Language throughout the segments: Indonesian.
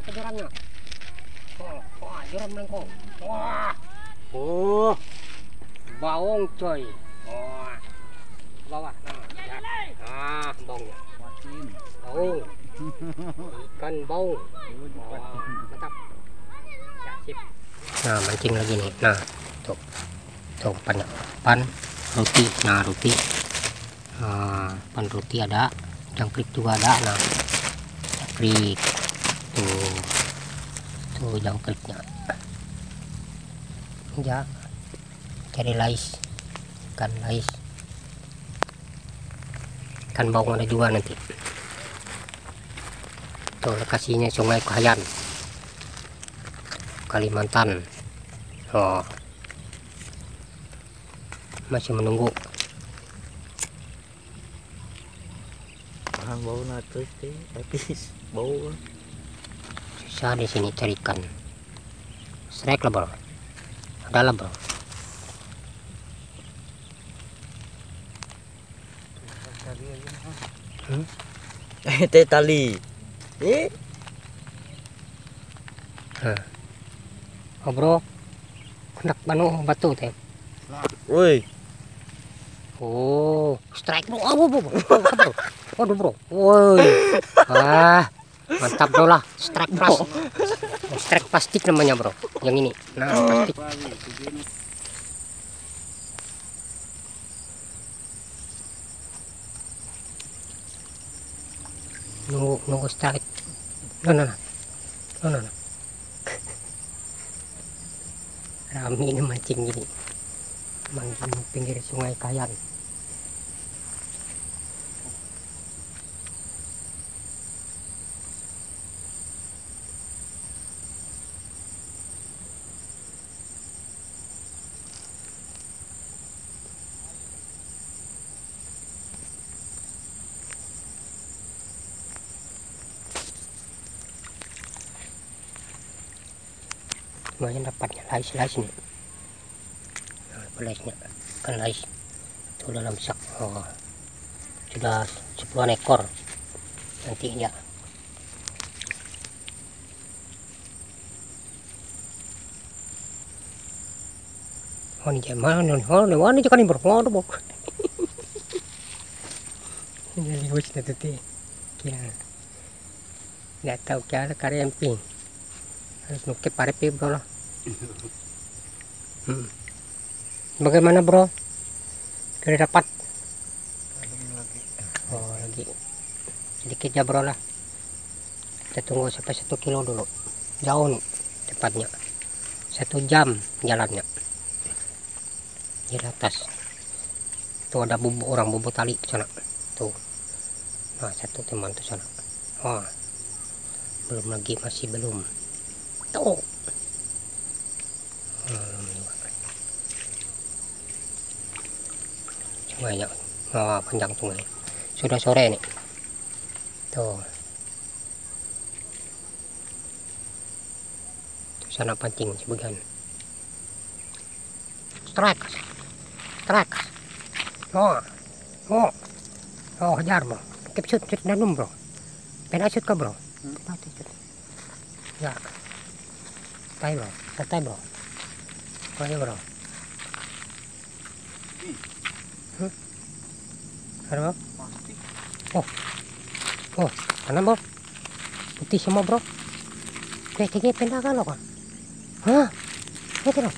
kejarannya. Wah, jeram lengkong. Wah. Oh. Baung coy. Wah. Bawah. Nah, ya. Baungnya. Baung. Ikan baung. Wah, mantap. Ya, sip. Nah, mancing lagi nih. Nah, tuh. Tuh umpannya. Umpan roti. Nah, roti. Nah, umpan roti ada. Jangkrik juga ada. Nah, jangkrik. Tuh jangkriknya. Ya, cari lais, ikan lais, ikan baung ada juga nanti. Tuh lokasinya Sungai Kahayan, Kalimantan. Oh, masih menunggu. Bau natus tapi bau. Susah di sini cari ikan. Strike lah bro, ada lah bro. Teh tali. Oh bro, hendak batu teh. Woi. Oh, strike bro. Oh, bro. Waduh bro. Woi. Ah, mantap bro lah. Strike plus. Strike plastik namanya bro. Yang ini. Nah, plastik. Nunggu strike. Nah. Rame ini mancing gini. Mancing pinggir Sungai Kahayan. Lumayan dapatnya lais nih. Nah, laisnya kan lais itu dalam sak. Oh, sudah 10 ekor nantinya. Oh ini mana nih kan bro. Waduh bro. Ini lucu tuh teh. Kira nggak tahu kira karya emping. Harus nukep parepe bro lah. Bagaimana bro? Kira dapat? Oh lagi sedikit ya bro lah. Kita tunggu sampai 1 kilo dulu. Jauh nih tepatnya. 1 jam jalannya. Di atas. Tuh ada orang bubuk tali sana. Tuh. Nah 1 teman tuh sana. Wah. Belum lagi, masih belum. Tuh. Sungainya. Wah, panjang sungai. Sudah sore nih. Tuh. Tuh sana pancing sebagian. Strike. Oh, hajar bro. Shoot danum bro. Pena shoot ka bro. Ya. Santai bro. Kaya bro. Ada bro? Oh, mana bro? Putih semua bro. Tiga pena kan lo kan? Hah? Itu lo?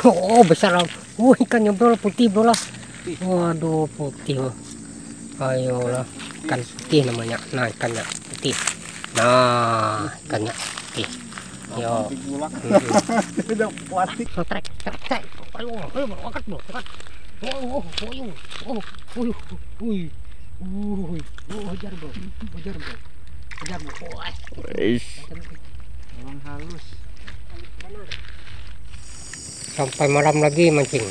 Oh besar lah. Ikannya bro, putih bro lah. Waduh putih. Ayolah, ikan putih namanya. Nah ikannya putih. Nah ikannya putih. Yo. Trek. Ayo angkat bro, angkat. Hajar bro. Emang halus. Sampai malam lagi mancing.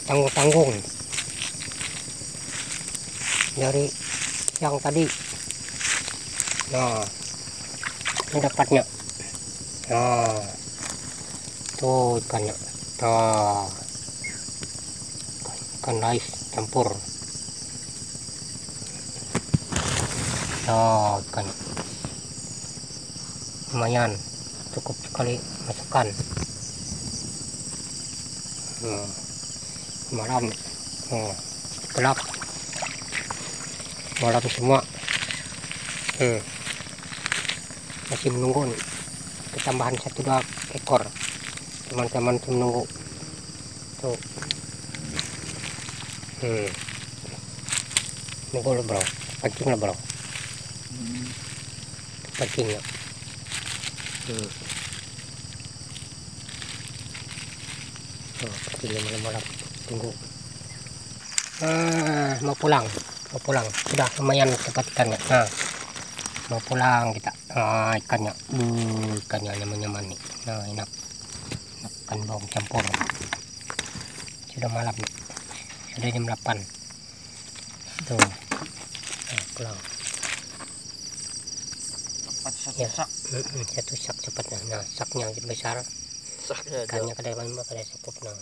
Tanggung dari yang tadi. Nah ini dapatnya. Nah tuh ikannya. Tuh ikan lais campur. Oh, ikan lumayan, cukup sekali masukkan. Malam, gelap, malam semua. Masih menunggu nih, ketambahan 1-2 ekor. Teman-teman menunggu tuh. Nunggu lo bro, pancing lah bro, pancingnya. Pancingnya malam-malam, tunggu. Mau pulang, sudah lumayan cepat ikannya. Mau pulang kita. Ikannya, ikannya nyaman-nyaman nih. Nah, enak ikan bawang campur. Sudah malam nih, sudah jam 8 tuh. Pulang ya, satu sak cepatnya. Nah, saknya besar, Saknya ikannya kada cukup. Nah,